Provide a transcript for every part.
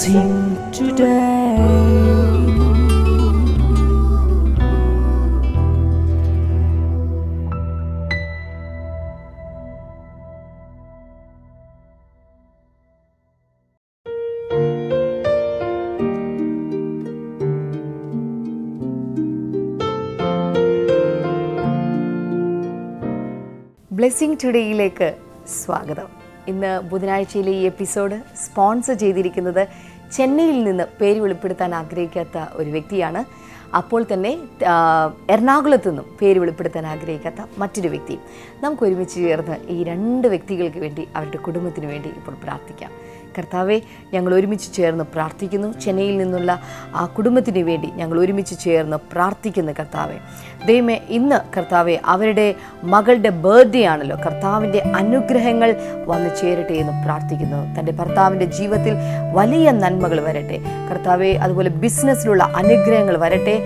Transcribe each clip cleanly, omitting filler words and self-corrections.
blessing today. Blessing ടുഡേയിലേക്ക് സ്വാഗതം. ഇന്ന് ബുധനാഴ്ചയിലെ ഈ എപ്പിസോഡ് സ്പോൺസർ ചെയ്തിരിക്കുന്നത് ചെന്നൈയിൽ നിന്ന് പേര് വെളിപ്പെടുത്താൻ ആഗ്രഹിക്കാത്ത ഒരു വ്യക്തിയാണ്. അപ്പോൾ തന്നെ എറണാകുളത്തു നിന്നും പേര് വെളിപ്പെടുത്താൻ ആഗ്രഹിക്കാത്ത മറ്റൊരു വ്യക്തിയും. നമുക്ക് ഒരുമിച്ച് ചേർന്ന് ഈ രണ്ട് വ്യക്തികൾക്ക് വേണ്ടി അവരുടെ കുടുംബത്തിന് വേണ്ടി ഇപ്പോൾ പ്രാർത്ഥിക്കാം. കർത്താവെ, ഞങ്ങൾ ഒരുമിച്ച് ചേർന്ന് പ്രാർത്ഥിക്കുന്നു. ചെന്നൈയിൽ നിന്നുള്ള ആ കുടുംബത്തിന് വേണ്ടി ഞങ്ങൾ ഒരുമിച്ച് ചേർന്ന് പ്രാർത്ഥിക്കുന്നു. കർത്താവെ, ദൈവമേ, ഇന്ന് കർത്താവെ അവരുടെ മകളുടെ ബർത്ത്ഡേ ആണല്ലോ. കർത്താവിൻ്റെ അനുഗ്രഹങ്ങൾ വന്നു ചേരട്ടെ എന്ന് പ്രാർത്ഥിക്കുന്നു. തൻ്റെ ഭർത്താവിൻ്റെ ജീവിതത്തിൽ വലിയ നന്മകൾ വരട്ടെ കർത്താവെ. അതുപോലെ ബിസിനസ്സിലുള്ള അനുഗ്രഹങ്ങൾ വരട്ടെ.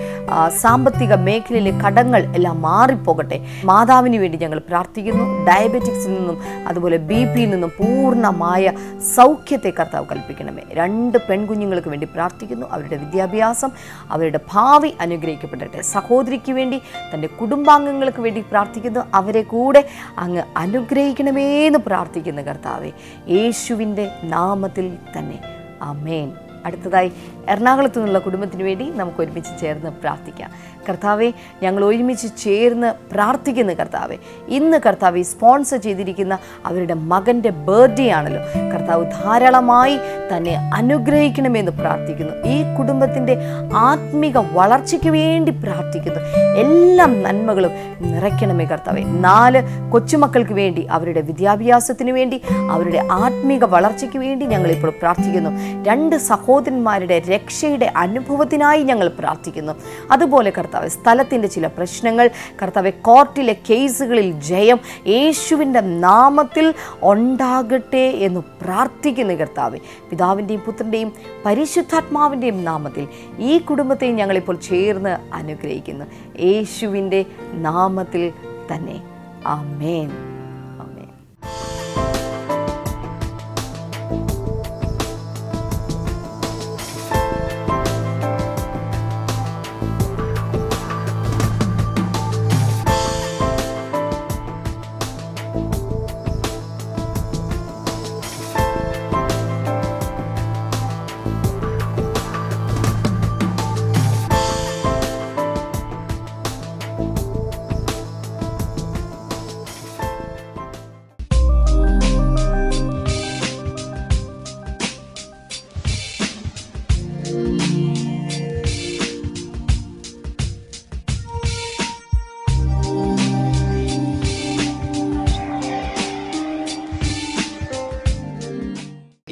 സാമ്പത്തിക മേഖലയിലെ കടങ്ങൾ എല്ലാം മാറിപ്പോകട്ടെ. മാതാവിന് വേണ്ടി ഞങ്ങൾ പ്രാർത്ഥിക്കുന്നു. ഡയബറ്റിക്സിൽ നിന്നും അതുപോലെ BP നിന്നും പൂർണ്ണമായ സൗഖ്യത്തെ കർത്താവ് കൽപ്പിക്കണമേ. 2 പെൺകുഞ്ഞുങ്ങൾക്ക് വേണ്ടി പ്രാർത്ഥിക്കുന്നു. അവരുടെ വിദ്യാഭ്യാസം, അവരുടെ ഭാവി അനുഗ്രഹിക്കപ്പെടട്ടെ. സഹോദരിക്ക് വേണ്ടി, തൻ്റെ കുടുംബാംഗങ്ങൾക്ക് വേണ്ടി പ്രാർത്ഥിക്കുന്നു. അവരെ കൂടെ അങ്ങ് അനുഗ്രഹിക്കണമേ എന്ന് പ്രാർത്ഥിക്കുന്നു കർത്താവെ, യേശുവിൻ്റെ നാമത്തിൽ തന്നെ. ആമേൻ. അടുത്തതായി എറണാകുളത്തു നിന്നുള്ള കുടുംബത്തിന് വേണ്ടി നമുക്ക് ഒരുമിച്ച് ചേർന്ന് പ്രാർത്ഥിക്കാം. കർത്താവെ, ഞങ്ങൾ ഒരുമിച്ച് ചേർന്ന് പ്രാർത്ഥിക്കുന്നു കർത്താവെ. ഇന്ന് കർത്താവെ സ്പോൺസർ ചെയ്തിരിക്കുന്ന അവരുടെ മകൻ്റെ ബർത്ത്ഡേ ആണല്ലോ. കർത്താവ് ധാരാളമായി തന്നെ അനുഗ്രഹിക്കണമെന്ന് പ്രാർത്ഥിക്കുന്നു. ഈ കുടുംബത്തിൻ്റെ ആത്മീക വളർച്ചയ്ക്ക് വേണ്ടി പ്രാർത്ഥിക്കുന്നു. എല്ലാ നന്മകളും നിറയ്ക്കണമേ കർത്താവെ. 4 കൊച്ചുമക്കൾക്ക് വേണ്ടി, അവരുടെ വിദ്യാഭ്യാസത്തിന് വേണ്ടി, അവരുടെ ആത്മീക വളർച്ചയ്ക്ക് വേണ്ടി ഞങ്ങളിപ്പോൾ പ്രാർത്ഥിക്കുന്നു. 2 സഹോദരന്മാരുടെ രക്ഷയുടെ അനുഭവത്തിനായി ഞങ്ങൾ പ്രാർത്ഥിക്കുന്നു. അതുപോലെ കർത്താവ്, സ്ഥലത്തിൻ്റെ ചില പ്രശ്നങ്ങൾ കർത്താവ്, കോർട്ടിലെ കേസുകളിൽ ജയം യേശുവിൻ്റെ നാമത്തിൽ ഉണ്ടാകട്ടെ എന്ന് പ്രാർത്ഥിക്കുന്നു കർത്താവ്. പിതാവിൻ്റെയും പുത്രൻ്റെയും പരിശുദ്ധാത്മാവിൻ്റെയും നാമത്തിൽ ഈ കുടുംബത്തെയും ഞങ്ങളിപ്പോൾ ചേർന്ന് അനുഗ്രഹിക്കുന്നു. യേശുവിൻ്റെ നാമത്തിൽ തന്നെ. ആമേൻ. ആമേൻ.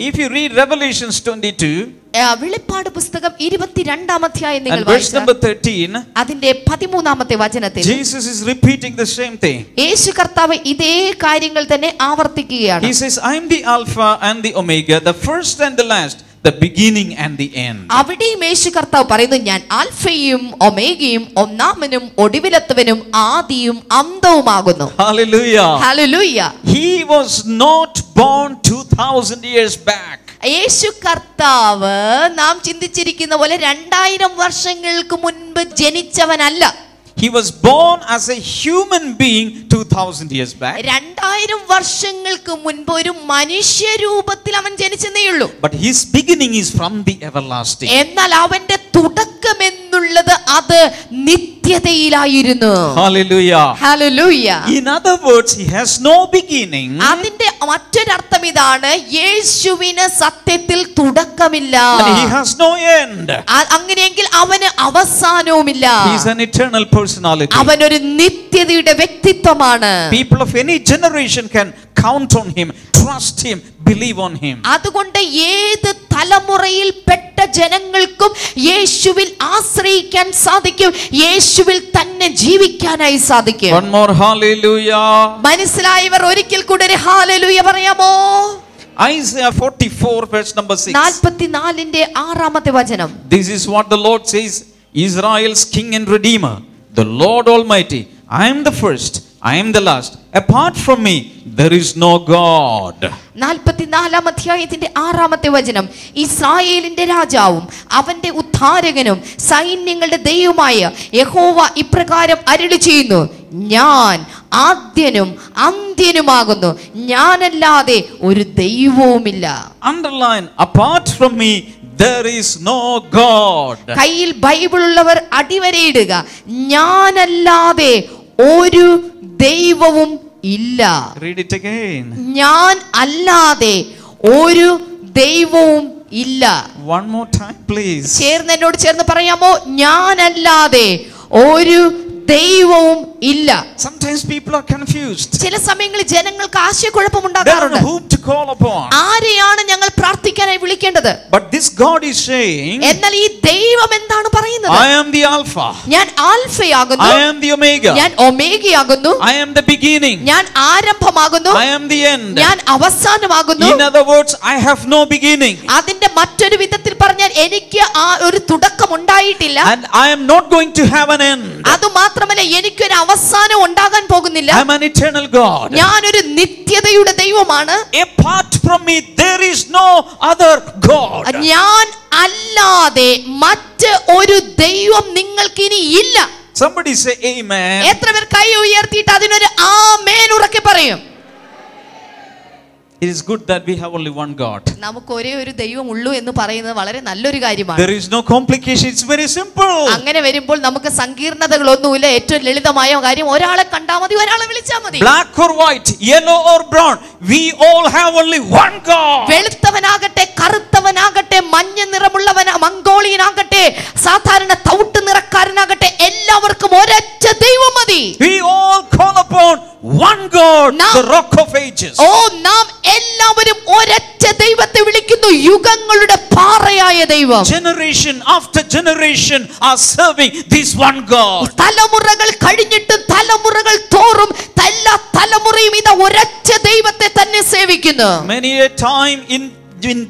If you read Revelations 22, വെളിപ്പാട് പുസ്തകം 22-ാം അധ്യായം നിങ്ങൾ verse number 13, അതിന്റെ 13-ാമത്തെ വചനത്തിൽ Jesus is repeating the same thing. യേശു കർത്താവ് ഇതേ കാര്യങ്ങൾ തന്നെ ആവർത്തിക്കുകയാണ്. He says, I am the Alpha and the Omega, the first and the last, the beginning and the end. അവിടെയും യേശു കർത്താവ് പറയുന്നു, ഞാൻ ആൽഫയും ഒമേഗയും ഒന്നാമനും ഒടുവിലത്തവനും ആദിയും അന്തവുമാകുന്നു. Hallelujah. Hallelujah. He was not born 2000 years back. യേശു കർത്താവ് നാം ചിന്തിച്ചിരിക്കുന്ന പോലെ 2000 വർഷങ്ങൾക്ക് മുൻപ് ജനിച്ചവനല്ല. He was born as a human being 2000 years back. 2000 വർഷങ്ങൾക്ക് മുൻപ് ഒരു മനുഷ്യരൂപത്തിൽ അവൻ ജനിച്ചെന്നേയുള്ളൂ. But his beginning is from the everlasting. എന്നാൽ അവന്റെ തുടക്കം എന്നുള്ളത് അത് നിത്യതയിലായിരുന്നു. Hallelujah. Hallelujah. In other words, he has no beginning. അതിന്റെ മറ്റൊരർത്ഥം ഇതാണ്, യേശുവിന് സത്യത്തിൽ തുടക്കമില്ല. And he has no end. അങ്ങനെയെങ്കിൽ അവന് അവസാനവുമില്ല. He is an eternal personality. അവനൊരു നിത്യതയുടെ വ്യക്തിത്വമാണ്. People of any generation can count on him, trust him, believe on him. അതുകൊണ്ട് ഏത് തലമുറയിൽ പെട്ട ജനങ്ങൾക്കും യേശുവിൽ ആശ്രയിക്കാൻ സാധിക്കും, യേശുവിൽ തന്നെ ജീവിക്കാനായി സാധിക്കും. One more hallelujah. മനസ്സിലായവർ ഒരിക്കൽ കൂടെ ഒരു ഹല്ലേലൂയ പറയാമോ? Isaiah 44 verse number 6. 44-ന്റെ 6-ാമത്തെ വചനം. This is what the Lord says, Israel's king and redeemer, the Lord Almighty. I am the first, I am the last. Apart from me, there is no God. 44-ാം അധ്യായത്തിന്റെ 6-ാമത്തെ വചനം. ഇസ്രായേലിന്റെ രാജാവും അവന്റെ ഉദ്ധാരകനും സൈന്യങ്ങളുടെ ദൈവമായ യഹോവ ഇപ്രകാരം അരുളി ചെയ്യുന്നു, ഞാൻ ആദ്യനും അന്ത്യനുമാകുന്നു, ഞാനല്ലാതെ ഒരു ദൈവവുമില്ല. Underline, apart from me, there is no God. കയ്യിൽ ബൈബിൾ ഉള്ളവർ അടിവരയിടുക, ഞാനല്ലാതെ ഒരു ദൈവവും ഇല്ല. Read it again. ഞാൻ അല്ലാതെ ഒരു ദൈവവും ഇല്ല. One more time, please. ചേർന്ന് എന്നോട് ചേർന്ന് പറയാമോ? ഞാനല്ലാതെ ഒരു ദൈവവും ഇല്ല. Sometimes people are confused. ചില സമയങ്ങളിൽ ജനങ്ങൾക്ക് They don't ആശയക്കുഴപ്പമുണ്ടാകാറുണ്ട്. know whom to call upon. ആരെയാണ് ഞങ്ങൾ പ്രാർത്ഥിക്കാനായി വിളിക്കേണ്ടത്? But this God is saying, എന്നാൽ ഈ ദൈവം എന്താണ് പറയുന്നത്? I am the Alpha. ഞാൻ ആൽഫയാകുന്നു, I am the Omega. ഞാൻ ഒമേഗയാകുന്നു, I am the beginning. ഞാൻ ആരംഭമാകുന്നു, I am the end. ഞാൻ അവസാനമാകുന്നു. In other words, I have no beginning. അതിന്റെ മറ്റൊരു വിധത്തിൽ പറഞ്ഞാൽ എനിക്ക് ആ ഒരു തുടക്കം ഉണ്ടായിട്ടില്ല. And I am not going to have an end. അതുമാത്രമല്ല എനിക്കൊരു അവസാനം ഉണ്ടാകാൻ പോകുന്നില്ല. I am an eternal God. ഞാനൊരു നിത്യതയുടെ ദൈവമാണ്. Apart from me, there is no other God. ഞാൻ അല്ലാതെ മറ്റ് ഒരു ദൈവം നിങ്ങൾക്ക് ഇനി ഇല്ല. Somebody say amen. എത്ര പേർ കൈ ഉയർത്തിയിട്ട് അതിനൊരു ആമേൻ ഉറക്കെ പറയും? It is good that we have only one God. നമുക്ക് ഒരേ ഒരു ദൈവം ഉള്ളൂ എന്ന് പറയുന്നത് വളരെ നല്ലൊരു കാര്യമാണ്. There is no complication. It's very simple. അങ്ങനെ വരുമ്പോൾ നമുക്ക് സങ്കീർണതകളൊന്നുമില്ല. ഏറ്റവും ലളിതമായ കാര്യം, ഒരാളെ കണ്ടാൽ മതി, ഒരാളെ വിളിച്ചാൽ മതി. Black or white, yellow or brown, we all have only one God. വെളുത്തവനാകട്ടെ കറുത്തവനാകട്ടെ മഞ്ഞ നിറമുള്ളവൻ മംഗോളിയനാകട്ടെ സാധാരണ തവിട്ട് നിറക്കാരനാകട്ടെ എല്ലാവർക്കും ഒരൊറ്റ ദൈവം മതി. We all call upon one God, the rock of ages. ഓ നാം എല്ലാവരും ഒരൊറ്റ ദൈവത്തെ വിളിക്കുന്നു, യുഗങ്ങളുടെ പാറയായ ദൈവം. Generation after generation are serving this one God. തലമുറകൾ കഴിഞ്ഞിട്ടും തലമുറകൾ തോറും എല്ലാ തലമുറയും ഇതാ ഒരൊറ്റ ദൈവത്തെ തന്നെ സേവിക്കുന്നു. Many a time in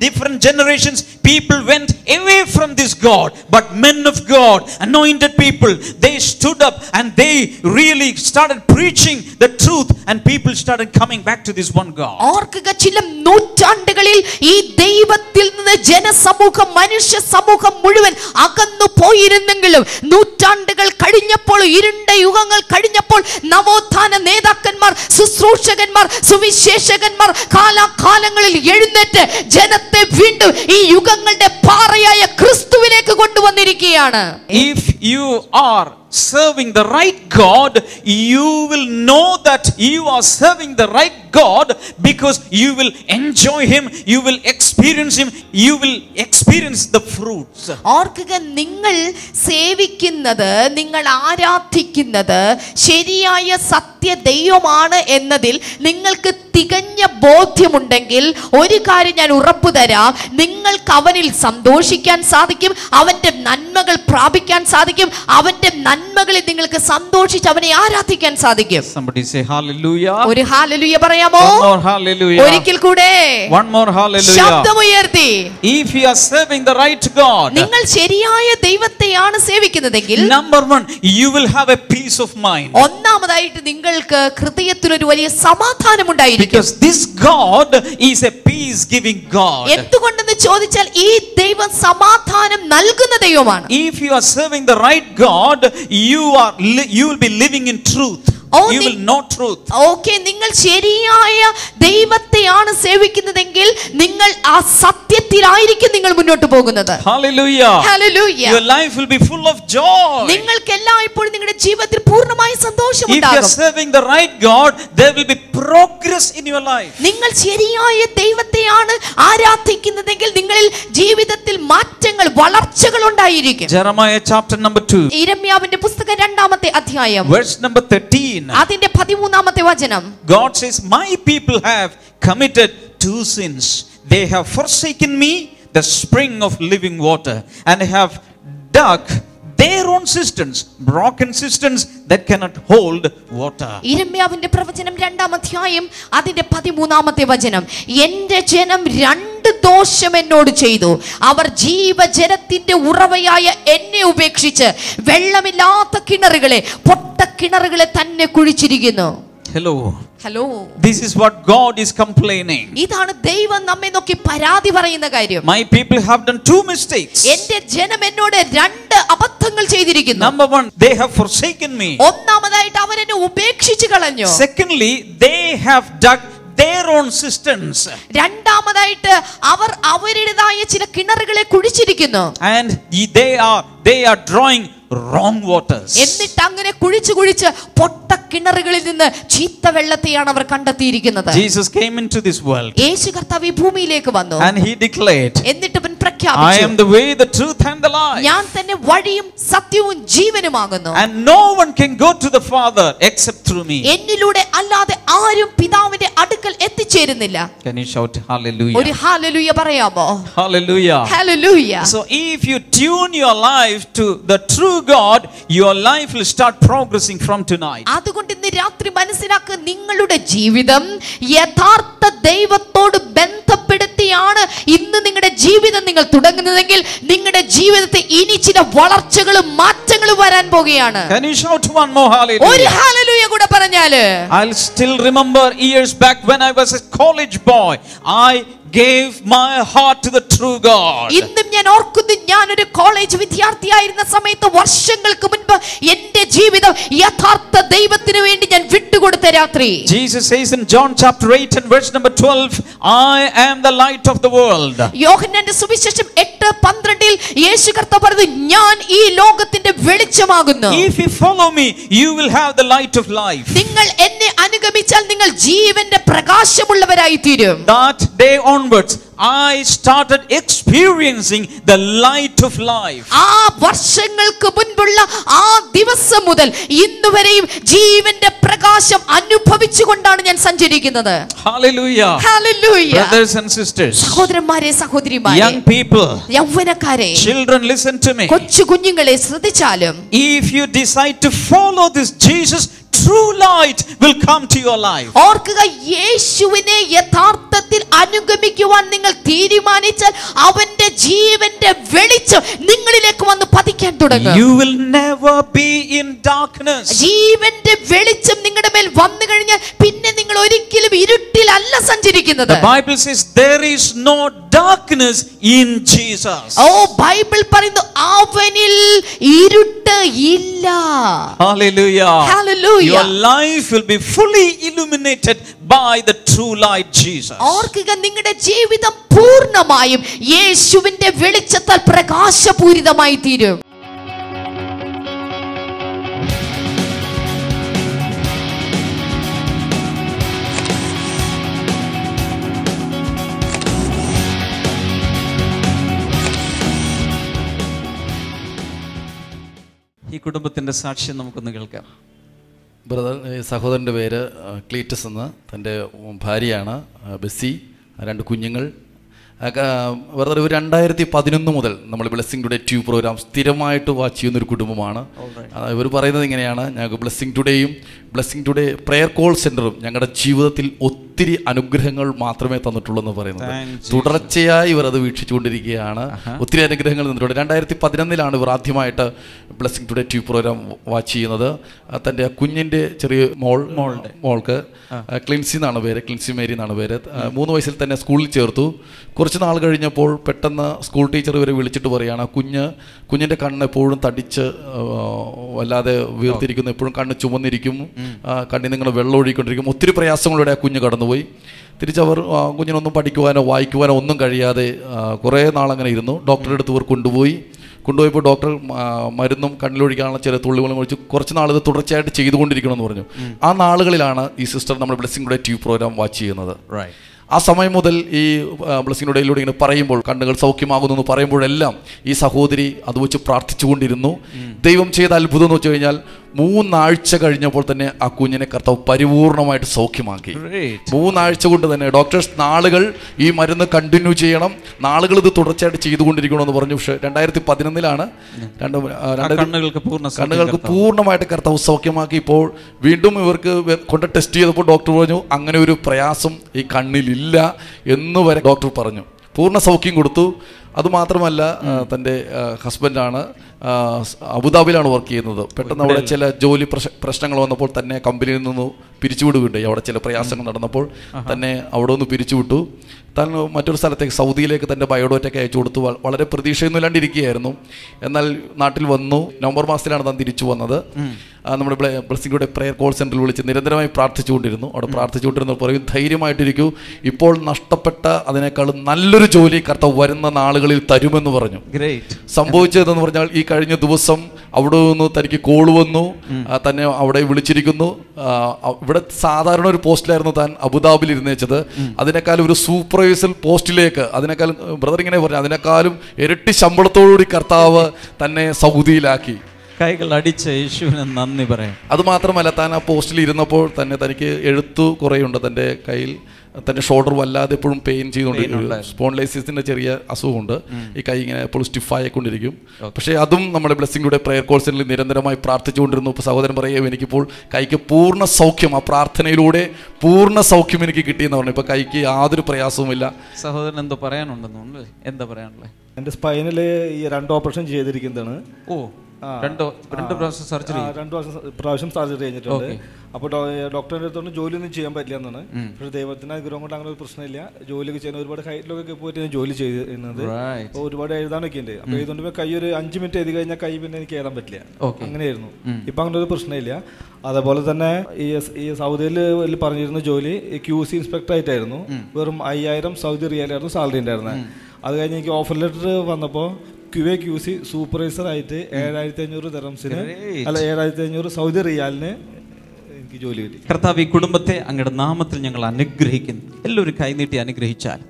different generations, people went away from this God, but men of God, anointed people, they stood up and they really started preaching the truth, and people started coming back to this one God. ഓർക്കുക, ചില നൂറ്റാണ്ടുകളിൽ ഈ ദൈവത്തിൽ നിന്ന് ജനസമൂഹം മനുഷ്യ സമൂഹം മുഴുവൻ അകന്നു പോയിരുന്നെങ്കിലും നൂറ്റാണ്ടുകൾ കഴിഞ്ഞപ്പോൾ, ഇരുണ്ട യുഗങ്ങൾ കഴിഞ്ഞപ്പോൾ നവോത്ഥാന നേതാക്കന്മാർ, ശുശ്രൂഷകന്മാർ, സുവിശേഷകന്മാർ കാലാകാലങ്ങളിൽ എഴുന്നേറ്റ് ജനത്തെ വീണ്ടും ഈ യുഗങ്ങളുടെ പാറയായ ക്രിസ്തുവിലേക്ക് കൊണ്ടുവന്നിരിക്കുകയാണ്. If you are serving the right God, you will know that you are serving the right God because you will enjoy Him, you will experience Him, you will experience the fruits. ഓർക്കുക, നിങ്ങൾ സേവിക്കുന്നത്, നിങ്ങൾ ആരാധിക്കുന്നത് ശരിയായ സത്യ ദൈവമാണ് എന്നതിൽ നിങ്ങൾക്ക് തികഞ്ഞ ബോധ്യമുണ്ടെങ്കിൽ ഒരു കാര്യം ഞാൻ ഉറപ്പു തരാം, നിങ്ങൾക്ക് അവനിൽ സന്തോഷിക്കാൻ സാധിക്കും, അവന്റെ നന്മകൾ പ്രാപിക്കാൻ സാധിക്കും, അവന്റെ നന്മകളിൽ നിങ്ങൾക്ക് സന്തോഷിച്ച് അവനെ ആരാധിക്കാൻ സാധിക്കും. Somebody say hallelujah. ഒരു ഹല്ലേലൂയ പറയാമോ? One more hallelujah. ഒരിക്കൽ കൂടെ One more hallelujah. ശബ്ദമുയർത്തി. If you are serving the right God, നിങ്ങൾ ശരിയായ ദൈവത്തെയാണ് സേവിക്കുന്നതെങ്കിൽ, number one, you will have a peace of mind. ഒന്നാമതായിട്ട് നിങ്ങൾക്ക് ഹൃദയത്തിൽ ഒരു വലിയ സമാധാനം ഉണ്ടായിരിക്കും. Because this God is a peace-giving God. എന്തുകൊണ്ടെന്ന് ചോദിച്ചാൽ ഈ ദൈവം സമാധാനം നൽകുന്ന ദൈവമാണ്. If you are serving the right God, you will be living in truth. You will know truth. Okay, നിങ്ങൾ ശരിയായ ദൈവത്തെയാണ് സേവിക്കുന്നതെങ്കിൽ നിങ്ങൾ ആ സത്യത്തിലായിരിക്കും നിങ്ങൾ മുന്നോട്ട് പോകുന്നത്. Hallelujah. Hallelujah. Your life will be full of joy. നിങ്ങൾക്ക് എല്ലായ്പ്പോഴും നിങ്ങളുടെ ജീവിതത്തിൽ പൂർണ്ണമായ സന്തോഷം If you ഉണ്ടാകും. are serving the right God, there will be progress in your life. നിങ്ങൾ ശരിയായ ദൈവത്തെയാണ് ആരാധിക്കുന്നതെങ്കിൽ നിങ്ങളിൽ ജീവിതത്തിൽ മാറ്റങ്ങൾ, വളർച്ചകൾ ഉണ്ടായിരിക്കും. Jeremiah chapter number 2. യിരെമ്യാവിന്റെ പുസ്തകം 2-ാമത്തെ അധ്യായം Verse number 13. അതിന്റെ 13-ാമത്തെ വചനം. God says, my people have committed two sins. They have forsaken me, the spring of living water, and have dug their own cisterns, broken cisterns that cannot hold water. യിരെമ്യാവിന്റെ പ്രവചനം 2-ാം അധ്യായം അതിന്റെ 13-ാമത്തെ വചനം. എന്റെ ജനം 2 ദോഷം എന്നോട് ചെയ്തു. അവർ ജീവജലത്തിന്റെ ഉറവയായ എന്നെ ഉപേക്ഷിച്ച് വെള്ളമില്ലാത്ത കിണറുകളെ, പൊട്ടക്കിണറുകളെ തന്നെ കുഴിച്ചിരിക്കുന്നു. Hello. Hello. This is what God is complaining. ഇതാണ് ദൈവം നമ്മെ നോക്കി പരാതി പറയുന്ന കാര്യം. My people have done 2 mistakes. എന്റെ ജനം എന്നോട് 2 അബദ്ധങ്ങൾ ചെയ്തിരിക്കുന്നു. Number 1, they have forsaken me. ഒന്നാമതായിട്ട് അവർ എന്നെ ഉപേക്ഷിച്ചു കളഞ്ഞു. Secondly, they have dug their own cisterns. രണ്ടാമതായിട്ട് അവർ അവരുടേതായ ചില കിണറുകളെ കുഴിച്ചിരിക്കുന്നു. And they are drawing wrong waters. എന്നിട്ട് അങ്ങനെ കുഴിച്ച് പൊട്ട കിണറുകളിൽ നിന്ന് ചീത്ത വെള്ളത്തെയാണ് അവർ കണ്ടെത്തിയിരിക്കുന്നത്. Jesus came into this world. യേശു കർത്താവ് ഈ ഭൂമിയിലേക്ക് വന്നു. And he declared, എന്നിട്ട് അവൻ I പ്രഖ്യാപിച്ചു, am the way, the truth and the life. ഞാൻ തന്നെ വഴിയും സത്യവും ജീവനുമാകുന്നു. And no one can go to the Father except through me. എന്നിലൂടെ അല്ലാതെ ആരും പിതാവിന്റെ അടുക്കൽ എത്തിച്ചേരുന്നില്ല. Can you shout hallelujah? ഒരു ഹല്ലേലൂയ പറയാമോ? Hallelujah. Hallelujah. So if you tune your life to the true God, your life will start progressing from tonight. അതുകൊണ്ട് ഇന്ന് രാത്രി മനസ്സിലാക്കുക, നിങ്ങളുടെ ജീവിതം യഥാർത്ഥ ദൈവത്തോട് ബന്ധപ്പെടുത്തിയാണ് ഇന്ന് നിങ്ങളുടെ ജീവിതം നിങ്ങൾ തുടങ്ങുന്നതെങ്കിൽ നിങ്ങളുടെ ജീവിതത്തിൽ ഇനി ചില വളർച്ചകളും മാറ്റങ്ങളും വരാൻ പോകുകയാണ്. Can you shout one more hallelujah? ഒരു ഹല്ലേലൂയ കൂടെ പറഞ്ഞാല്. I'll still remember years back when I was a college boy, I gave my heart to the true God. ഇന്നും ഞാൻ ഓർക്കുന്നു, ഞാൻ ഒരു കോളേജ് വിദ്യാർത്ഥിയായിരുന്ന സമയത്ത് വർഷങ്ങൾക്ക് മുൻപ് എന്റെ ജീവിതം യഥാർത്ഥ ദൈവത്തിന് വേണ്ടി ഞാൻ വിട്ടുകൊടുത്ത രാത്രി. Jesus says in John chapter 8 and verse number 12, I am the light of the world. യോഹന്നാന്റെ സുവിശേഷം 8:12 യേശു കർത്താവ് പറഞ്ഞു, ഞാൻ ഈ ലോകത്തിന്റെ വെളിച്ചമാകുന്നു. If you follow me, you will have the light of life. നിങ്ങൾ എന്നെ അനുഗമിച്ചാൽ നിങ്ങൾ ജീവന്റെ പ്രകാശമുള്ളവരായി തീരും. That day onwards, I started experiencing the light of life. ആ വർഷങ്ങൾക്ക് മുൻപുള്ള ആ ദിവസം മുതൽ ഇന്നുവരെയും ജീവന്റെ പ്രകാശം അനുഭവിച്ചുകൊണ്ടാണ് ഞാൻ സഞ്ചരിക്കുന്നത്. Hallelujah. Hallelujah. Brothers and sisters, സഹോദരന്മാരെ സഹോദരിമാരെ, young people, യൗവനക്കാരെ, children, listen to me. കൊച്ചു കുഞ്ഞുങ്ങളെ ശ്രദ്ധിച്ചാലും, If you decide to follow this Jesus, true light will come to your life. ഓർക്കുക, യേശുവിനെ യഥാർത്ഥത്തിൽ അനുഗമിക്കുവാൻ നിങ്ങൾ തീരുമാനിച്ചാൽ അവന്റെ ജീവന്റെ വെളിച്ചം നിങ്ങളിലേക്ക് വന്ന് പതിക്കാൻ തുടങ്ങും. You will never be in darkness. ജീവന്റെ വെളിച്ചം നിങ്ങളുടെ മേൽ വന്നു കഴിഞ്ഞാൽ പിന്നെ നിങ്ങൾ ഒരിക്കലും ഇരുട്ടിലല്ല സഞ്ചരിക്കുന്നത്. The Bible says there is no darkness in Jesus. ഓ, ബൈബിൾ പറയുന്നു അവനിൽ ഇരുട്ട് ഇല്ല. Hallelujah. Hallelujah. Your life will be fully illuminated by the true light Jesus. ഓർക്കുക, നിങ്ങളുടെ ജീവിതം പൂർണ്ണമായും യേശുവിന്റെ വെളിച്ചത്താൽ പ്രകാശപൂരിതമായി തീരും. ഈ കുടുംബത്തിന്റെ സാക്ഷ്യം നമുക്കൊന്ന് കേൾക്കാം. ബ്രദർ, സഹോദരൻ്റെ പേര് ക്ലീറ്റസ് എന്ന്, തൻ്റെ ഭാര്യയാണ് ബെസ്സി, 2 കുഞ്ഞുങ്ങൾ. ബ്രദർ, 2011 മുതൽ നമ്മൾ ബ്ലെസ്സിംഗ് ടുഡേ ട്യൂബ് പ്രോഗ്രാം സ്ഥിരമായിട്ട് വാച്ച് ചെയ്യുന്നൊരു കുടുംബമാണ്. ഇവർ പറയുന്നത് ഇങ്ങനെയാണ്, ഞങ്ങൾക്ക് ബ്ലെസ്സിംഗ് ടുഡേയും ബ്ലെസ്സിംഗ് ടുഡേ പ്രെയർ കോൾ സെൻ്ററും ഞങ്ങളുടെ ജീവിതത്തിൽ ഒത്തിരി അനുഗ്രഹങ്ങൾ മാത്രമേ തന്നിട്ടുള്ളൂ എന്ന് പറയുന്നത്. തുടർച്ചയായി ഇവർ അത് വീക്ഷിച്ചുകൊണ്ടിരിക്കുകയാണ്. ഒത്തിരി അനുഗ്രഹങ്ങൾ തന്നിട്ടുണ്ട്. 2011 ഇവർ ആദ്യമായിട്ട് blessing today tube programme watch ചെയ്യുന്നത്. തൻ്റെ കുഞ്ഞിൻ്റെ ചെറിയ മോൾക്ക് ക്ലിൻസി എന്നാണ് പേര്, ക്ലിൻസി മേരി എന്നാണ് പേര്. 3 വയസ്സിൽ തന്നെ സ്കൂളിൽ ചേർത്തു. കുറച്ച് നാൾ കഴിഞ്ഞപ്പോൾ പെട്ടെന്ന് സ്കൂൾ ടീച്ചർ ഇവരെ വിളിച്ചിട്ട് പറയുകയാണ്, കുഞ്ഞിൻ്റെ കണ്ണ് എപ്പോഴും തടിച്ച് വല്ലാതെ വീർത്തിരിക്കുന്നു, എപ്പോഴും കണ്ണ് ചുമന്നിരിക്കും, കണ്ണിൽ നിങ്ങൾ വെള്ളം ഒഴുകിക്കൊണ്ടിരിക്കും. ഒത്തിരി പ്രയാസങ്ങളിലൂടെ ആ കുഞ്ഞ് കടന്നുപോയി. തിരിച്ചവർ കുഞ്ഞിനൊന്നും പഠിക്കുവാനോ വായിക്കുവാനോ ഒന്നും കഴിയാതെ കുറേ നാളങ്ങനെ ഇരുന്നു. ഡോക്ടറുടെ അടുത്ത് ഇവർ കൊണ്ടുപോയപ്പോൾ ഡോക്ടർ മരുന്നും കണ്ണിലൊഴിക്കാനുള്ള ചില തുള്ളികളും ഒഴിച്ച് കുറച്ച് നാൾ ഇത് തുടർച്ചയായിട്ട് ചെയ്തുകൊണ്ടിരിക്കണമെന്ന് പറഞ്ഞു. ആ നാളുകളിലാണ് ഈ സിസ്റ്റർ നമ്മുടെ blessing today tube programme watch ചെയ്യുന്നത്. ആ സമയം മുതൽ ഈ ബ്ലെസ്സിംഗ് ടുഡേയിലൂടെ ഇങ്ങനെ പറയുമ്പോൾ, കണ്ണുകൾ സൗഖ്യമാകുന്നു എന്ന് പറയുമ്പോഴെല്ലാം ഈ സഹോദരി അത് വെച്ച് പ്രാർത്ഥിച്ചുകൊണ്ടിരുന്നു. ദൈവം ചെയ്ത അത്ഭുതം എന്ന് വെച്ച് കഴിഞ്ഞാൽ 3 ആഴ്ച കഴിഞ്ഞപ്പോൾ തന്നെ ആ കുഞ്ഞിനെ കർത്താവ് പരിപൂർണമായിട്ട് സൗഖ്യമാക്കി. 3 ആഴ്ച കൊണ്ട് തന്നെ ഡോക്ടേഴ്സ് നാളുകൾ ഈ മരുന്ന് കണ്ടിന്യൂ ചെയ്യണം, നാളുകൾ ഇത് തുടർച്ചയായിട്ട് ചെയ്തുകൊണ്ടിരിക്കണമെന്ന് പറഞ്ഞു. പക്ഷേ 2011 കണ്ണുകൾക്ക് പൂർണ്ണമായിട്ട് കർത്താവ് സൗഖ്യമാക്കി. ഇപ്പോൾ വീണ്ടും ഇവർക്ക് കൊണ്ട് ടെസ്റ്റ് ചെയ്തപ്പോൾ ഡോക്ടർ പറഞ്ഞു അങ്ങനെ ഒരു പ്രയാസം ഈ കണ്ണിലില്ല എന്ന് വരെ ഡോക്ടർ പറഞ്ഞു. പൂർണ്ണ സൗഖ്യം കൊടുത്തു. അതുമാത്രമല്ല, തൻ്റെ ഹസ്ബൻഡാണ് അബുദാബിയിലാണ് വർക്ക് ചെയ്യുന്നത്. പെട്ടെന്ന് അവിടെ ചില ജോലി പ്രശ്നങ്ങൾ വന്നപ്പോൾ തന്നെ കമ്പനിയിൽ നിന്ന് പിരിച്ചുവിടുകയുണ്ടായി. അവിടെ ചില പ്രയാസങ്ങൾ നടന്നപ്പോൾ തന്നെ അവിടെ നിന്ന് പിരിച്ചുവിട്ടു. താൻ മറ്റൊരു സ്ഥലത്തേക്ക് സൗദിയിലേക്ക് തൻ്റെ ബയോഡേറ്റൊക്കെ അയച്ചു കൊടുത്തു. വളരെ പ്രതീക്ഷയൊന്നും ഇല്ലാണ്ടിരിക്കുകയായിരുന്നു. എന്നാൽ നാട്ടിൽ വന്നു. നവംബർ മാസത്തിലാണ് താൻ തിരിച്ചു വന്നത്. നമ്മുടെ ബ്ലെസ്സിംഗുടെ പ്രെയർ കോൾ സെൻറ്ററിൽ വിളിച്ച് നിരന്തരമായി പ്രാർത്ഥിച്ചുകൊണ്ടിരുന്നു. അവിടെ പ്രാർത്ഥിച്ചുകൊണ്ടിരുന്ന പറയും, ധൈര്യമായിട്ടിരിക്കൂ, ഇപ്പോൾ നഷ്ടപ്പെട്ട അതിനേക്കാളും നല്ലൊരു ജോലി കർത്താവ് വരുന്ന നാളുകളിൽ തരുമെന്ന് പറഞ്ഞു. സംഭവിച്ചതെന്ന് പറഞ്ഞാൽ ഈ കഴിഞ്ഞ ദിവസം അവിടെ നിന്ന് തനിക്ക് കോള് വന്നു, തന്നെ അവിടെ വിളിച്ചിരിക്കുന്നു. ഇവിടെ സാധാരണ ഒരു പോസ്റ്റിലായിരുന്നു താൻ അബുദാബിയിൽ ഇരുന്നേച്ചത്. അതിനേക്കാളും ഒരു സൂപ്പർവൈസർ പോസ്റ്റിലേക്ക്, അതിനേക്കാളും ബ്രദർ ഇങ്ങനെ പറഞ്ഞു, അതിനേക്കാളും ഇരട്ടി ശമ്പളത്തോടുകൂടി കർത്താവ് തന്നെ സൗദിയിലാക്കി. കൈകൾ അടിച്ച യേശുവിന് നന്ദി പറയാം. അതുമാത്രമല്ല, താൻ ആ പോസ്റ്റിൽ ഇരുന്നപ്പോൾ തന്നെ തനിക്ക് എഴുത്തു കുറേയുണ്ട്. തൻ്റെ കയ്യിൽ തൻ്റെ ഷോൾഡർ വല്ലാതെ എപ്പോഴും പെയിൻ ചെയ്തുകൊണ്ടിരിക്കും. സ്പോൺലൈസിസിൻ്റെ ചെറിയ അസുഖമുണ്ട്. ഈ കൈ ഇങ്ങനെ എപ്പോഴും സ്റ്റിഫായിക്കൊണ്ടിരിക്കും. പക്ഷേ അതും നമ്മുടെ ബ്ലെസ്സിംഗിലൂടെ പ്രെയർ കോൾ സെന്ററിൽ നിരന്തരമായി പ്രാർത്ഥിച്ചുകൊണ്ടിരുന്നു. ഇപ്പോൾ സഹോദരൻ പറയുക, എനിക്കിപ്പോൾ കൈക്ക് പൂർണ്ണ സൗഖ്യം, ആ പ്രാർത്ഥനയിലൂടെ പൂർണ്ണ സൗഖ്യം എനിക്ക് കിട്ടിയെന്ന് പറഞ്ഞു. ഇപ്പോൾ കൈക്ക് യാതൊരു പ്രയാസവുമില്ല. സഹോദരൻ എന്തോ പറയാനുണ്ടെന്ന്, എന്താ പറയാനുള്ളത്? എൻ്റെ സ്പൈനിൽ ഈ 2 ഓപ്പറേഷൻ ചെയ്തിരിക്കുന്നതാണ്. രണ്ട് പ്രാവശ്യം സർജറി കഴിഞ്ഞിട്ടുണ്ട്. അപ്പോൾ ഡോക്ടറിൻ്റെ അടുത്തോണ്ട് ജോലിയൊന്നും ചെയ്യാൻ പറ്റില്ല എന്നാണ്. പക്ഷേ ദൈവത്തിൻ്റെ അനുഗ്രഹം കൊണ്ട് അങ്ങനെ ഒരു പ്രശ്നമില്ല. ജോലിയൊക്കെ ചെയ്യുന്ന ഒരുപാട് ഹൈറ്റിലൊക്കെ പോയിട്ട് ജോലി ചെയ്യുന്നത്. അപ്പോൾ ഒരുപാട് എഴുതാനൊക്കെ ഉണ്ട്. അപ്പോൾ എഴുതുകൊണ്ട് കൈ ഒരു 5 മിനിറ്റ് എഴുതി കഴിഞ്ഞാൽ കൈ പിന്നെ എനിക്ക് എഴുതാൻ പറ്റില്ല. അങ്ങനെയായിരുന്നു. ഇപ്പം അങ്ങനെ ഒരു പ്രശ്നമില്ല. അതേപോലെ തന്നെ ഈ സൗദിയിൽ പറഞ്ഞിരുന്ന ജോലി QC ഇൻസ്പെക്ടർ ആയിട്ടായിരുന്നു. വെറും 5000 സൗദി റിയാലായിരുന്നു സാലറി ഉണ്ടായിരുന്നത്. അത് കഴിഞ്ഞ് എനിക്ക് ഓഫർ ലെറ്റർ വന്നപ്പോൾ QC സൂപ്പർവൈസർ ആയിട്ട് 7500 ദിർഹംസിന്, അല്ല 7500 സൗദി റിയാലിന് എനിക്ക് ജോലി കിട്ടി. കർത്താവ് ഈ കുടുംബത്തെ അങ്ങയുടെ നാമത്തിൽ ഞങ്ങൾ അനുഗ്രഹിക്കുന്നു. എല്ലാവരും കൈനീട്ടി അനുഗ്രഹിച്ചാൽ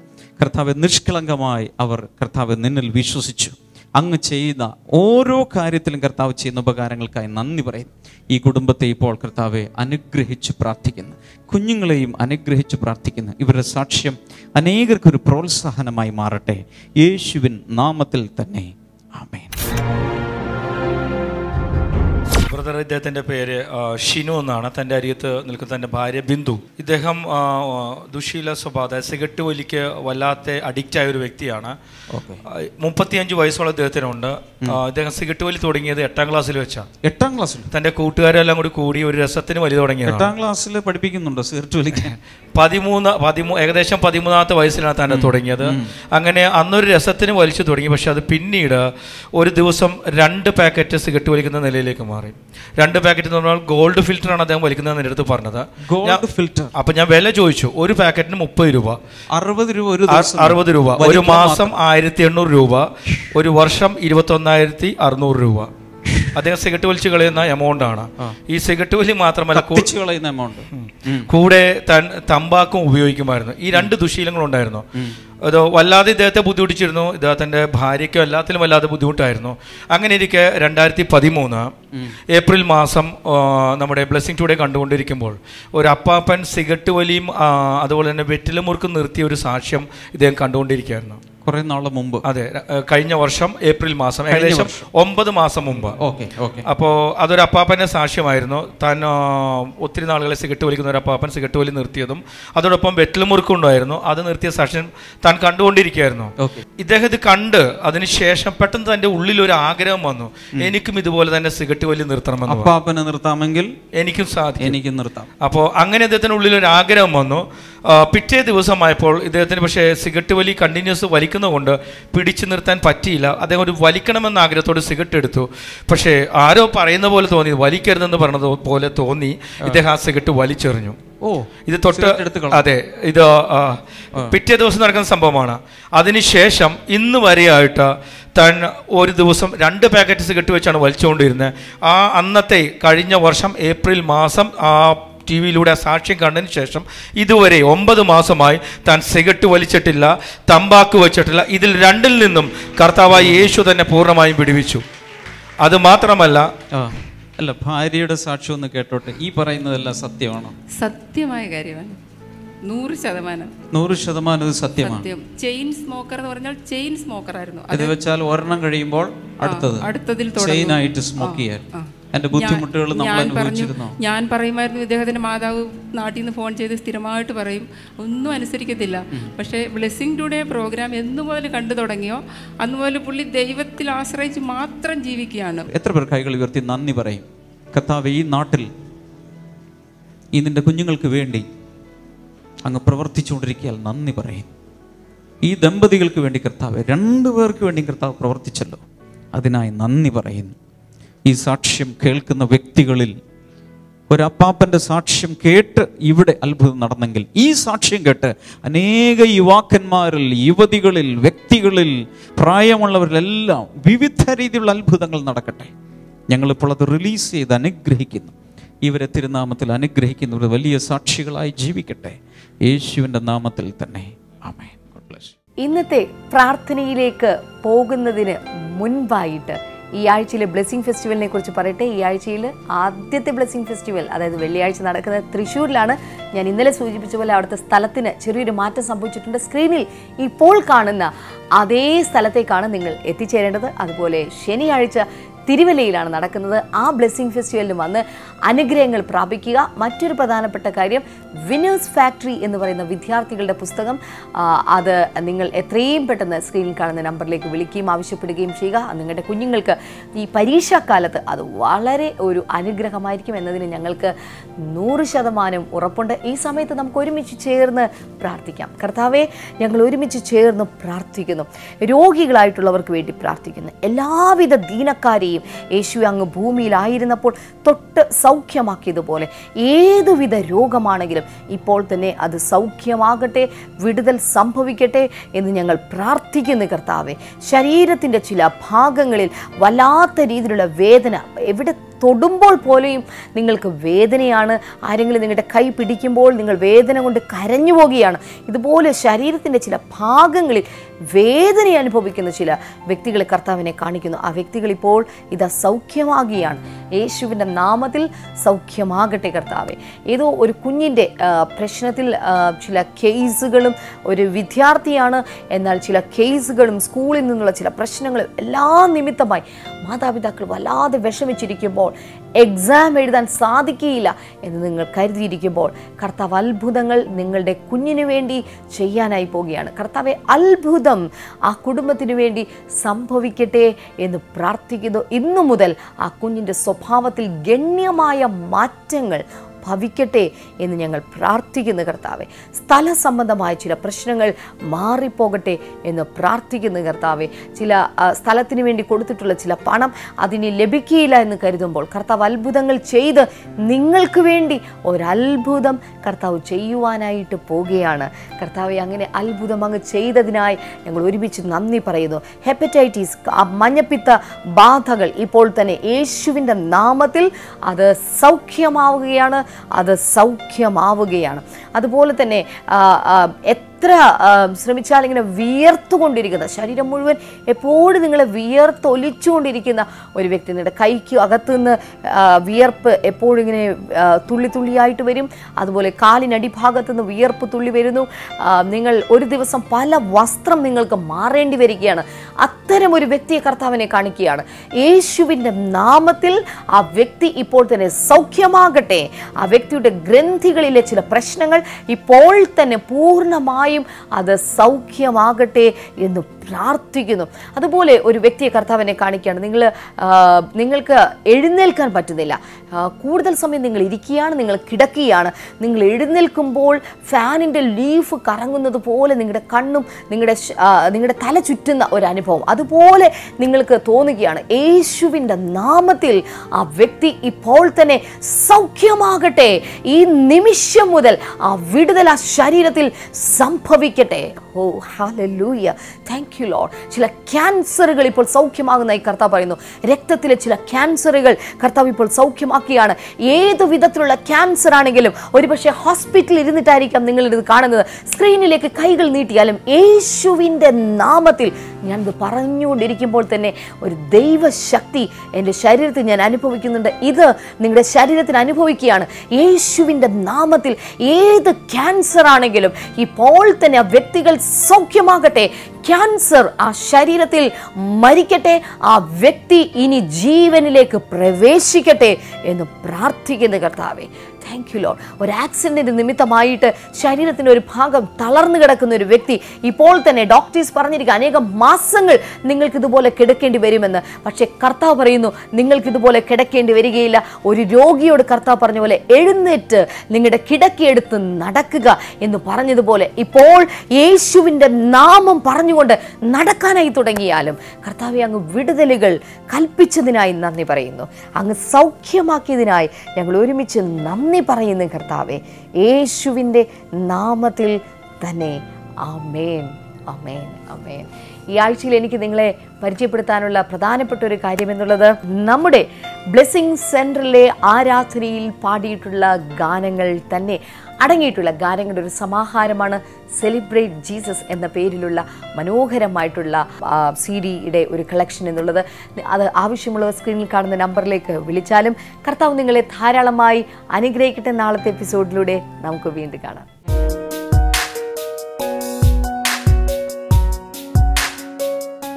കർത്താവ് നിഷ്കളങ്കമായി അവർ കർത്താവ് നിന്നിൽ വിശ്വസിച്ചു. അങ്ങ് ചെയ്ത ഓരോ കാര്യത്തിലും കർത്താവ് ചെയ്യുന്ന ഉപകാരങ്ങൾക്കായി നന്ദി പറയുന്നു. ഈ കുടുംബത്തെ ഇപ്പോൾ കർത്താവെ അനുഗ്രഹിച്ച് പ്രാർത്ഥിക്കുന്നു. കുഞ്ഞുങ്ങളെയും അനുഗ്രഹിച്ച് പ്രാർത്ഥിക്കുന്നു. ഇവരുടെ സാക്ഷ്യം അനേകർക്കൊരു പ്രോത്സാഹനമായി മാറട്ടെ, യേശുവിൻ നാമത്തിൽ തന്നെ. ആമേൻ. ബ്രദർ, ഇദ്ദേഹത്തിൻ്റെ പേര് ഷിനു എന്നാണ്. തൻ്റെ അരികത്ത് നിൽക്കുന്ന തൻ്റെ ഭാര്യ ബിന്ദു. ഇദ്ദേഹം ദുശീല സ്വഭാവം, സിഗരറ്റ് വലിക്ക് വല്ലാത്ത അഡിക്റ്റ് ആയ ഒരു വ്യക്തിയാണ്. 35 വയസ്സോളം ഇദ്ദേഹത്തിനുണ്ട്. ഇദ്ദേഹം സിഗരറ്റ് വലി തുടങ്ങിയത് 8ാം ക്ലാസ്സിൽ വെച്ചാണ്. 8ാം ക്ലാസ്സിൽ തൻ്റെ കൂട്ടുകാരെല്ലാം കൂടി ഒരു രസത്തിന് വലി തുടങ്ങിയത്. 8ാം ക്ലാസ്സിൽ പഠിപ്പിക്കുന്നുണ്ടോ സിഗരറ്റ് വലിക്കാൻ? 13 ഏകദേശം 13ാമത്തെ വയസ്സിലാണ് തന്നെ തുടങ്ങിയത്. അങ്ങനെ അന്നൊരു രസത്തിന് വലിച്ചു തുടങ്ങി. പക്ഷെ അത് പിന്നീട് ഒരു ദിവസം 2 പാക്കറ്റ് സിഗരറ്റ് വലിക്കുന്ന നിലയിലേക്ക് മാറി. 2 പാക്കറ്റ് എന്ന് പറഞ്ഞാൽ ഗോൾഡ് ഫിൽറ്റർ ആണ് അദ്ദേഹം വലിക്കുന്നതെന്ന് എൻ്റെ അടുത്ത് പറഞ്ഞത്. Gold filter. അപ്പൊ ഞാൻ വില ചോദിച്ചു. ഒരു പാക്കറ്റിന് 30 രൂപ, 60 രൂപ, 60 രൂപ, ഒരു മാസം 1800 രൂപ, ഒരു വർഷം 21,600 രൂപ. അദ്ദേഹം സിഗരറ്റ് വലിച്ചു കളയുന്ന എമൗണ്ട് ആണ്. ഈ സിഗരറ്റ് വലി മാത്രമല്ല, കൂടെ തമ്പാക്കും ഉപയോഗിക്കുമായിരുന്നു. ഈ 2 ദുശീലങ്ങളുണ്ടായിരുന്നു. അത് വല്ലാതെ ഇദ്ദേഹത്തെ ബുദ്ധിമുട്ടിച്ചിരുന്നു. ഇദ്ദേഹത്തിൻ്റെ ഭാര്യയ്ക്കും എല്ലാത്തിലും വല്ലാതെ ബുദ്ധിമുട്ടായിരുന്നു. അങ്ങനെ ഇരിക്കെ 2013 ഏപ്രിൽ മാസം നമ്മുടെ ബ്ലെസ്സിംഗ് ടുഡേ കണ്ടുകൊണ്ടിരിക്കുമ്പോൾ ഒരു അപ്പാപ്പൻ സിഗരറ്റ് വലിയും അതുപോലെ തന്നെ വെറ്റില മുറുക്കും നിർത്തിയ ഒരു സാക്ഷ്യം ഇദ്ദേഹം കണ്ടുകൊണ്ടിരിക്കുകയായിരുന്നു. കുറെ നാളെ മുമ്പ്. അതെ, കഴിഞ്ഞ വർഷം ഏപ്രിൽ മാസം, ഏകദേശം 9 മാസം മുമ്പ്. അപ്പോൾ അതൊരു അപ്പാപ്പൻ്റെ സാക്ഷ്യമായിരുന്നു. താൻ ഒത്തിരി നാളുകളെ സിഗരറ്റ് വലിക്കുന്ന ഒരു അപ്പാപ്പൻ സിഗരറ്റ് വലി നിർത്തിയതും അതോടൊപ്പം വെറ്റില മുറുക്കും ഉണ്ടായിരുന്നു. അത് നിർത്തിയ സാക്ഷ്യം താൻ കണ്ടുകൊണ്ടിരിക്കുകയായിരുന്നു. ഇദ്ദേഹം ഇത് കണ്ട് അതിനുശേഷം പെട്ടെന്ന് തൻ്റെ ഉള്ളിൽ ഒരു ആഗ്രഹം വന്നു, എനിക്കും ഇതുപോലെ തന്നെ സിഗരറ്റ് വലി നിർത്തണമെന്ന്. അപ്പാപ്പനെ നിർത്താമെങ്കിൽ എനിക്കും സാധിക്കും, എനിക്കും നിർത്താം. അപ്പോൾ അങ്ങനെ ഇദ്ദേഹത്തിന് ഉള്ളിൽ ഒരു ആഗ്രഹം വന്നു. പിറ്റേ ദിവസമായപ്പോൾ ഇദ്ദേഹത്തിന് പക്ഷേ സിഗരറ്റ് വലി കണ്ടിന്യൂസ് വലിക്കുന്നതുകൊണ്ട് പിടിച്ചു നിർത്താൻ പറ്റിയില്ല. അദ്ദേഹം ഒരു വലിക്കണമെന്ന ആഗ്രഹത്തോട് സിഗരറ്റ് എടുത്തു. പക്ഷേ ആരോ പറയുന്ന പോലെ തോന്നി, വലിക്കരുതെന്ന് പറഞ്ഞത് പോലെ തോന്നി. ഇദ്ദേഹം ആ സിഗരറ്റ് വലിച്ചെറിഞ്ഞു. ഇത് അതെ, ഇത് പിറ്റേ ദിവസം നടക്കുന്ന സംഭവമാണ്. അതിനുശേഷം ഇന്ന് വരെയായിട്ട് താൻ ഒരു ദിവസം 2 പാക്കറ്റ് സിഗരറ്റ് വെച്ചാണ് വലിച്ചുകൊണ്ടിരുന്നത്. അന്നത്തെ കഴിഞ്ഞ വർഷം ഏപ്രിൽ മാസം TV-യിലൂടെ സാക്ഷ്യം കണ്ടതിന് ശേഷം ഇതുവരെ 9 മാസമായി താൻ സിഗരറ്റ് വലിച്ചിട്ടില്ല, തമ്പാക്ക് വെച്ചിട്ടില്ല. ഇതിൽ 2-ൽ നിന്നും കർത്താവായ യേശു തന്നെ പൂർണ്ണമായും വിടുവിച്ചു. അത് മാത്രമല്ല, അല്ല, ഭാര്യയുടെ സാക്ഷ്യം ഒന്ന് കേട്ടോട്ടെ. ഈ പറയുന്നതെല്ലാം സത്യമാണോ? സത്യമായ കാര്യമാണ്. 100%. 100% ഇത് സത്യമാണ്. ചെയിൻ സ്മോക്കർ എന്ന് പറഞ്ഞാൽ ചെയിൻ സ്മോക്കർ ആയിരുന്നു. അത് വെച്ചാൽ ഒരെണ്ണം കഴിയുമ്പോൾ അടുത്തതിൽ ചെയിനായിട്ട് സ്മോക്ക് ചെയ്യാൻ. എന്റെ ബുദ്ധിമുട്ടുകൾ നമ്മൾ അനുഭവിച്ചിരുന്നു. ഞാൻ പറയുമായിരുന്നു, ഇദ്ദേഹത്തിന്റെ മാതാവ് നാട്ടിൽ നിന്ന് ഫോൺ ചെയ്ത് സ്ഥിരമായിട്ട് പറയും, ഒന്നും അനുസരിക്കത്തില്ല. പക്ഷേ ബ്ലെസ്സിംഗ് ടുഡേ പ്രോഗ്രാം എന്നു മുതൽ കണ്ടു തുടങ്ങിയോ അന്ന് മുതൽ പുള്ളി ദൈവത്തിൽ ആശ്രയിച്ച് മാത്രം ജീവിക്കുകയാണ്. എത്ര പേർ കൈകൾ ഉയർത്തി നന്ദി പറയും? കർത്താവേ, ഈ നാട്ടിൽ ഈ നിന്റെ കുഞ്ഞുങ്ങൾക്ക് വേണ്ടി അങ്ങ് പ്രവർത്തിച്ചുകൊണ്ടിരിക്കാൻ നന്ദി പറയും. ഈ ദമ്പതികൾക്ക് വേണ്ടി കർത്താവ്, 2 പേർക്ക് വേണ്ടി കർത്താവ് പ്രവർത്തിച്ചല്ലോ, അതിനായി നന്ദി പറയുന്നു. ഈ സാക്ഷ്യം കേൾക്കുന്ന വ്യക്തികളിൽ ഒരപ്പാപ്പൻ്റെ സാക്ഷ്യം കേട്ട് ഇവിടെ അത്ഭുതം നടന്നെങ്കിൽ, ഈ സാക്ഷ്യം കേട്ട് അനേക യുവാക്കന്മാരിൽ, യുവതികളിൽ, വ്യക്തികളിൽ, പ്രായമുള്ളവരിലെല്ലാം വിവിധ രീതിയിലുള്ള അത്ഭുതങ്ങൾ നടക്കട്ടെ. ഞങ്ങളിപ്പോൾ അത് റിലീസ് ചെയ്ത് അനുഗ്രഹിക്കുന്നു. ഇവരെ തിരുനാമത്തിൽ അനുഗ്രഹിക്കുന്നവർ വലിയ സാക്ഷികളായി ജീവിക്കട്ടെ, യേശുവിൻ്റെ നാമത്തിൽ തന്നെ. ആമേൻ. God bless. ഇന്നത്തെ പ്രാർത്ഥനയിലേക്ക് പോകുന്നതിന് മുൻപായിട്ട് ഈ ആഴ്ചയിലെ ബ്ലെസ്സിംഗ് ഫെസ്റ്റിവലിനെ കുറിച്ച് പറയട്ടെ. ഈ ആഴ്ചയിൽ ആദ്യത്തെ ബ്ലെസ്സിംഗ് ഫെസ്റ്റിവൽ, അതായത് വെള്ളിയാഴ്ച നടക്കുന്നത് തൃശ്ശൂരിലാണ്. ഞാൻ ഇന്നലെ സൂചിപ്പിച്ച പോലെ അവിടുത്തെ സ്ഥലത്തിന് ചെറിയൊരു മാറ്റം സംഭവിച്ചിട്ടുണ്ട്. സ്ക്രീനിൽ ഇപ്പോൾ കാണുന്ന അതേ സ്ഥലത്തേക്കാണ് നിങ്ങൾ എത്തിച്ചേരേണ്ടത്. അതുപോലെ ശനിയാഴ്ച തിരുവല്ലയിലാണ് നടക്കുന്നത്. ആ ബ്ലെസ്സിംഗ് ഫെസ്റ്റിവലിന് വന്ന് അനുഗ്രഹങ്ങൾ പ്രാപിക്കുക. മറ്റൊരു പ്രധാനപ്പെട്ട കാര്യം, വിന്നേഴ്സ് ഫാക്ടറി എന്ന് പറയുന്ന വിദ്യാർത്ഥികളുടെ പുസ്തകം, അത് നിങ്ങൾ എത്രയും പെട്ടെന്ന് സ്ക്രീനിൽ കാണുന്ന നമ്പറിലേക്ക് വിളിക്കുകയും ആവശ്യപ്പെടുകയും ചെയ്യുക. നിങ്ങളുടെ കുഞ്ഞുങ്ങൾക്ക് ഈ പരീക്ഷാക്കാലത്ത് അത് വളരെ ഒരു അനുഗ്രഹമായിരിക്കും എന്നതിന് ഞങ്ങൾക്ക് 100% ഉറപ്പുണ്ട്. ഈ സമയത്ത് നമുക്ക് ഒരുമിച്ച് ചേർന്ന് പ്രാർത്ഥിക്കാം. കർത്താവേ, ഞങ്ങൾ ഒരുമിച്ച് ചേർന്ന് പ്രാർത്ഥിക്കുന്നു. രോഗികളായിട്ടുള്ളവർക്ക് വേണ്ടി പ്രാർത്ഥിക്കുന്നു. എല്ലാവിധ ദീനക്കാരെയും യേശു അങ്ങ് ഭൂമിയിലായിരുന്നപ്പോൾ തൊട്ട് സൗഖ്യമാക്കിയതുപോലെ ഏതുവിധ രോഗമാണെങ്കിലും ഇപ്പോൾ തന്നെ അത് സൗഖ്യമാകട്ടെ, വിടുതൽ സംഭവിക്കട്ടെ എന്ന് ഞങ്ങൾ പ്രാർത്ഥിക്കുന്നു. കർത്താവേ, ശരീരത്തിൻ്റെ ചില ഭാഗങ്ങളിൽ വല്ലാത്ത രീതിയിലുള്ള വേദന, എവിടെ തൊടുമ്പോൾ പോലെയും നിങ്ങൾക്ക് വേദനയാണ്. ആരെങ്കിലും നിങ്ങളുടെ കൈ പിടിക്കുമ്പോൾ നിങ്ങൾ വേദന കൊണ്ട് കരഞ്ഞു പോവുകയാണ്. ഇതുപോലെ ശരീരത്തിൻ്റെ ചില ഭാഗങ്ങളിൽ വേദന അനുഭവിക്കുന്ന ചില വ്യക്തികളെ കർത്താവിനെ കാണിക്കുന്നു. ആ വ്യക്തികൾ ഇപ്പോൾ ഇതാ സൗഖ്യമാകുകയാണ്. യേശുവിൻ്റെ നാമത്തിൽ സൗഖ്യമാകട്ടെ കർത്താവെ. ഏതോ ഒരു കുഞ്ഞിൻ്റെ പ്രശ്നത്തിൽ ചില കേസുകളും, ഒരു വിദ്യാർത്ഥിയാണ്, എന്നാൽ ചില കേസുകളും സ്കൂളിൽ നിന്നുള്ള ചില പ്രശ്നങ്ങളും എല്ലാം നിമിത്തമായി മാതാപിതാക്കൾ വല്ലാതെ വിഷമിച്ചിരിക്കുമ്പോൾ, എക്സാം എഴുതാൻ സാധിക്കുകയില്ല എന്ന് നിങ്ങൾ കരുതിയിരിക്കുമ്പോൾ, കർത്താവ് അത്ഭുതങ്ങൾ നിങ്ങളുടെ കുഞ്ഞിനു വേണ്ടി ചെയ്യാനായി പോവുകയാണ്. കർത്താവെ, അത്ഭുതം ആ കുടുംബത്തിനു വേണ്ടി സംഭവിക്കട്ടെ എന്ന് പ്രാർത്ഥിക്കുന്നു. ഇന്നു മുതൽ ആ കുഞ്ഞിൻ്റെ സ്വഭാവത്തിൽ ഗണ്യമായ മാറ്റങ്ങൾ ഭവിക്കട്ടെ എന്ന് ഞങ്ങൾ പ്രാർത്ഥിക്കുന്നു. കർത്താവെ, സ്ഥല സംബന്ധമായ ചില പ്രശ്നങ്ങൾ മാറിപ്പോകട്ടെ എന്ന് പ്രാർത്ഥിക്കുന്നു. കർത്താവെ, ചില സ്ഥലത്തിന് വേണ്ടി കൊടുത്തിട്ടുള്ള ചില പണം അതിന് ലഭിക്കുകയില്ല എന്ന് കരുതുമ്പോൾ, കർത്താവ് അത്ഭുതങ്ങൾ ചെയ്ത് നിങ്ങൾക്ക് വേണ്ടി ഒരത്ഭുതം കർത്താവ് ചെയ്യുവാനായിട്ട് പോവുകയാണ്. കർത്താവെ, അങ്ങനെ അത്ഭുതം അങ്ങ് ചെയ്തതിനായി ഞങ്ങൾ ഒരുമിച്ച് നന്ദി പറയുന്നു. ഹെപ്പറ്റൈറ്റിസ്, മഞ്ഞപ്പിത്ത ബാധകൾ ഇപ്പോൾ തന്നെ യേശുവിൻ്റെ നാമത്തിൽ അത് സൗഖ്യമാവുകയാണ്, അത് സൗഖ്യമാവുകയാണ്. അതുപോലെ തന്നെ എത്ര ശ്രമിച്ചാൽ ഇങ്ങനെ വിയർത്തുകൊണ്ടിരിക്കുന്ന, ശരീരം മുഴുവൻ എപ്പോഴും നിങ്ങളെ വിയർത്തൊലിച്ചുകൊണ്ടിരിക്കുന്ന ഒരു വ്യക്തി, നിങ്ങളുടെ കൈക്ക് അകത്തുനിന്ന് വിയർപ്പ് എപ്പോഴും ഇങ്ങനെ തുള്ളി തുള്ളിയായിട്ട് വരും. അതുപോലെ കാലിനടിഭാഗത്തു നിന്ന് വിയർപ്പ് തുള്ളി വരുന്നു. നിങ്ങൾ ഒരു ദിവസം പല വസ്ത്രം നിങ്ങൾക്ക് മാറേണ്ടി വരികയാണ്. അത്തരം ഒരു വ്യക്തിയെ കർത്താവിനെ കാണിക്കുകയാണ്. യേശുവിൻ്റെ നാമത്തിൽ ആ വ്യക്തി ഇപ്പോൾ തന്നെ സൗഖ്യമാകട്ടെ. ആ വ്യക്തിയുടെ ഗ്രന്ഥികളിലെ ചില പ്രശ്നങ്ങൾ ഇപ്പോൾ തന്നെ പൂർണ്ണമായി അത് സൗഖ്യമാകട്ടെ എന്ന് പ്രാർത്ഥിക്കുന്നു. അതുപോലെ ഒരു വ്യക്തിയെ കർത്താവിനെ കാണിക്കുകയാണ്. നിങ്ങൾക്ക് എഴുന്നേൽക്കാൻ പറ്റുന്നില്ല, കൂടുതൽ സമയം നിങ്ങൾ ഇരിക്കുകയാണ്, നിങ്ങൾ കിടക്കുകയാണ്. നിങ്ങൾ എഴുന്നേൽക്കുമ്പോൾ ഫാനിൻ്റെ ലീഫ് കറങ്ങുന്നത് പോലെ നിങ്ങളുടെ കണ്ണും നിങ്ങളുടെ തല ചുറ്റുന്ന ഒരു അനുഭവം അതുപോലെ നിങ്ങൾക്ക് തോന്നുകയാണ്. യേശുവിൻ്റെ നാമത്തിൽ ആ വ്യക്തി ഇപ്പോൾ തന്നെ സൗഖ്യമാകട്ടെ. ഈ നിമിഷം മുതൽ ആ വിടുതൽ ആ ശരീരത്തിൽ സംഭവിക്കട്ടെ. ഓ ഹല്ലേലൂയ, താങ്ക് യു ലോർഡ്. ചില ക്യാൻസറുകൾ ഇപ്പോൾ സൗഖ്യമാകുന്നതായി കർത്താവ് പറയുന്നു. രക്തത്തിലെ ചില ക്യാൻസറുകൾ കർത്താവ് ഇപ്പോൾ സൗഖ്യമാക്കിയാണ്. ഏതു വിധത്തിലുള്ള ക്യാൻസർ ആണെങ്കിലും, ഒരുപക്ഷെ ഹോസ്പിറ്റലിൽ ഇരുന്നിട്ടായിരിക്കാം നിങ്ങൾ ഇത് കാണുന്നത്, സ്ക്രീനിലേക്ക് കൈകൾ നീട്ടിയാലും യേശുവിൻ്റെ നാമത്തിൽ ഞാനിത് പറഞ്ഞുകൊണ്ടിരിക്കുമ്പോൾ തന്നെ ഒരു ദൈവശക്തി എൻ്റെ ശരീരത്തിൽ ഞാൻ അനുഭവിക്കുന്നുണ്ട്. ഇത് നിങ്ങളുടെ ശരീരത്തിന് അനുഭവിക്കുകയാണ്. യേശുവിൻ്റെ നാമത്തിൽ ഏത് ക്യാൻസർ ആണെങ്കിലും ഇപ്പോൾ തന്നെ ആ വ്യക്തികൾ സൗഖ്യമാകട്ടെ. ക്യാൻസർ ആ ശരീരത്തിൽ മരിക്കട്ടെ. ആ വ്യക്തി ഇനി ജീവനിലേക്ക് പ്രവേശിക്കട്ടെ എന്ന് പ്രാർത്ഥിക്കുന്ന കർത്താവേ, താങ്ക് യു ലോർഡ്. ഒരു ആക്സിഡൻറ്റ് നിമിത്തമായിട്ട് ശരീരത്തിൻ്റെ ഒരു ഭാഗം തളർന്നു കിടക്കുന്ന ഒരു വ്യക്തി ഇപ്പോൾ തന്നെ ഡോക്ടേഴ്സ് പറഞ്ഞിരിക്കുക അനേകം മാസങ്ങൾ നിങ്ങൾക്കിതുപോലെ കിടക്കേണ്ടി വരുമെന്ന്. പക്ഷേ കർത്താവ് പറയുന്നു നിങ്ങൾക്കിതുപോലെ കിടക്കേണ്ടി വരികയില്ല. ഒരു രോഗിയോട് കർത്താവ് പറഞ്ഞ പോലെ എഴുന്നേറ്റ് നിങ്ങളുടെ കിടക്കയെടുത്ത് നടക്കുക എന്ന് പറഞ്ഞതുപോലെ ഇപ്പോൾ യേശുവിൻ്റെ നാമം പറഞ്ഞുകൊണ്ട് നടക്കാനായി തുടങ്ങിയാലും കർത്താവെ അങ്ങ് വിടുതലുകൾ കൽപ്പിച്ചതിനായി നന്ദി പറയുന്നു. അങ്ങ് സൗഖ്യമാക്കിയതിനായി ഞങ്ങൾ ഒരുമിച്ച് നന്ദി പറയുന്നു കർത്താവെ, യേശുവിൻ്റെ നാമത്തിൽ തന്നെ. ആമേൻ, ആമേൻ, ആമേൻ. ഈ ആഴ്ചയിൽ എനിക്ക് നിങ്ങളെ പരിചയപ്പെടുത്താനുള്ള പ്രധാനപ്പെട്ട ഒരു കാര്യം എന്നുള്ളത് നമ്മുടെ ബ്ലെസ്സിങ് സെൻറ്ററിലെ ആരാധനയിൽ പാടിയിട്ടുള്ള ഗാനങ്ങൾ തന്നെ അടങ്ങിയിട്ടുള്ള ഗാനങ്ങളുടെ ഒരു സമാഹാരമാണ് സെലിബ്രേറ്റ് ജീസസ് എന്ന പേരിലുള്ള മനോഹരമായിട്ടുള്ള CD-യുടെ ഒരു കളക്ഷൻ എന്നുള്ളത്. അത് ആവശ്യമുള്ളവർ സ്ക്രീനിൽ കാണുന്ന നമ്പറിലേക്ക് വിളിച്ചാലും കർത്താവ് നിങ്ങളെ ധാരാളമായി അനുഗ്രഹിക്കട്ടെ. നാളത്തെ എപ്പിസോഡിലൂടെ നമുക്ക് വീണ്ടും കാണാം.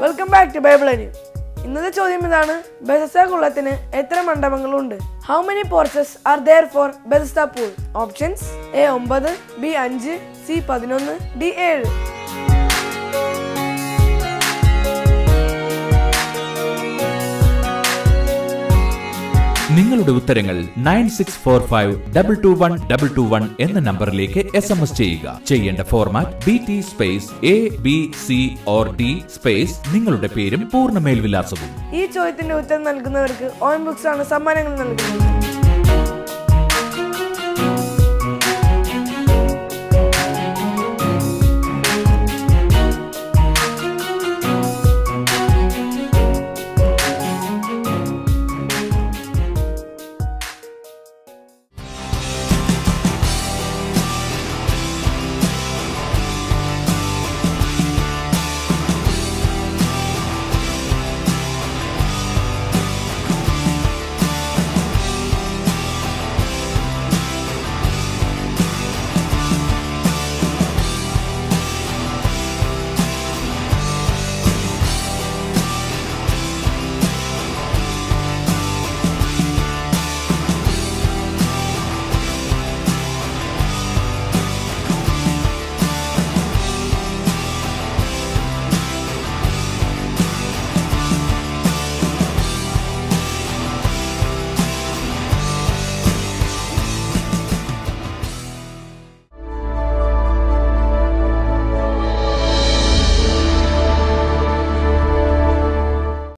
Welcome back to Bible new. ഇന്നത്തെ ചോദ്യം ഇതാണ്: ബെഥസ്ദ കുളത്തിന് എത്ര മണ്ഡപങ്ങളുണ്ട്? How many porches are there for Bethesda pool? Options: A 9, B 5, C 11, D 7. നിങ്ങളുടെ ഉത്തരങ്ങൾ 9645221221 എന്ന നമ്പറിലേക്ക് SMS ചെയ്യുക. ചെയ്യേണ്ട format BT space ABC or D space നിങ്ങളുടെ പേരും പൂർണ്ണ മേൽവിലാസവും. ഈ ചോദ്യത്തിന്റെ ഉത്തരം നൽകുന്നവർക്ക് ഓൺ ബുക്സ് ആണ് സമ്മാനങ്ങൾ നൽകുന്നത്.